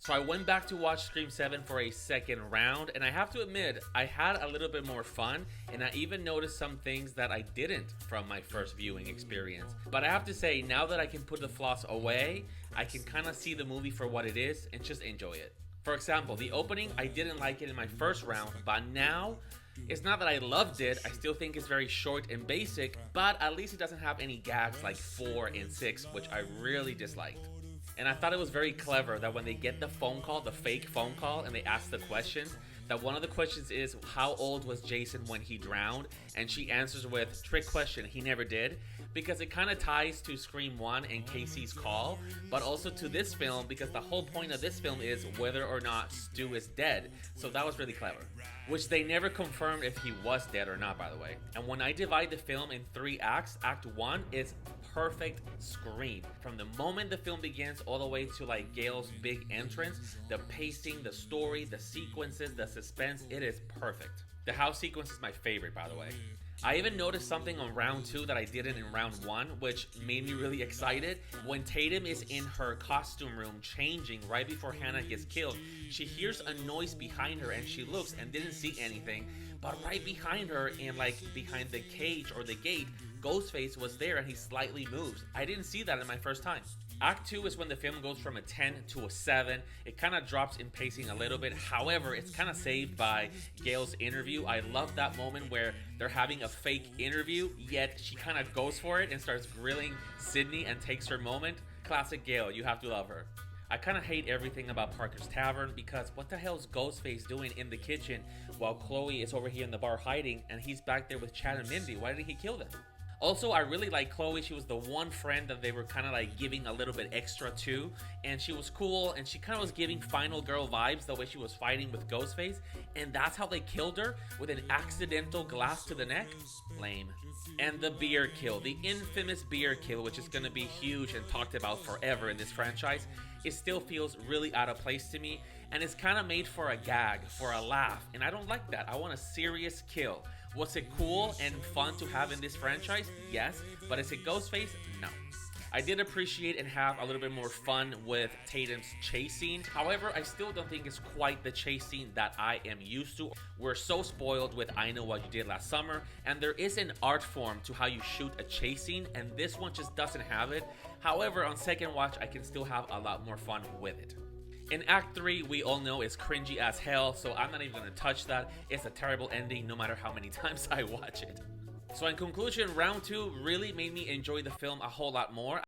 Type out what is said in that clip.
So I went back to watch Scream 7 for a second round, and I have to admit, I had a little bit more fun, and I even noticed some things that I didn't from my first viewing experience. But I have to say, now that I can put the flaws away, I can kind of see the movie for what it is and just enjoy it. For example, the opening, I didn't like it in my first round, but now, it's not that I loved it, I still think it's very short and basic, but at least it doesn't have any gags like 4 and 6, which I really disliked. And I thought it was very clever that when they get the phone call, the fake phone call, and they ask the question, that one of the questions is, how old was Jason when he drowned? And she answers with, trick question, he never did. Because it kind of ties to Scream 1 and Casey's call, but also to this film, because the whole point of this film is whether or not Stu is dead. So that was really clever. Which they never confirmed if he was dead or not, by the way. And when I divide the film in 3 acts, Act 1 is perfect Scream. From the moment the film begins all the way to like Gale's big entrance, the pacing, the story, the sequences, the suspense, it is perfect. The house sequence is my favorite, by the way. I even noticed something on round 2 that I didn't in round 1, which made me really excited. When Tatum is in her costume room changing right before Hannah gets killed, she hears a noise behind her and she looks and didn't see anything. But right behind her and like behind the cage or the gate, Ghostface was there and he slightly moves. I didn't see that in my first time. Act 2 is when the film goes from a 10 to a 7. It kind of drops in pacing a little bit. However, it's kind of saved by Gale's interview. I love that moment where they're having a fake interview, yet she kind of goes for it and starts grilling Sydney and takes her moment. Classic Gale, you have to love her. I kind of hate everything about Parker's Tavern because what the hell is Ghostface doing in the kitchen while Chloe is over here in the bar hiding and he's back there with Chad and Mindy? Why did he kill them? Also, I really like Chloe. She was the one friend that they were kind of like giving a little bit extra to, and she was cool, and she kind of was giving Final Girl vibes the way she was fighting with Ghostface, and that's how they killed her, with an accidental glass to the neck? Lame. And the beer kill, the infamous beer kill, which is going to be huge and talked about forever in this franchise, it still feels really out of place to me, and it's kind of made for a gag, for a laugh, and I don't like that. I want a serious kill. Was it cool and fun to have in this franchise? Yes. But is it Ghostface? No. I did appreciate and have a little bit more fun with Tatum's chase scene. However, I still don't think it's quite the chase scene that I am used to. We're so spoiled with I Know What You Did Last Summer, and there is an art form to how you shoot a chase scene, and this one just doesn't have it. However, on second watch, I can still have a lot more fun with it. In Act 3, we all know is cringy as hell, so I'm not even going to touch that. It's a terrible ending no matter how many times I watch it. So in conclusion, round 2 really made me enjoy the film a whole lot more.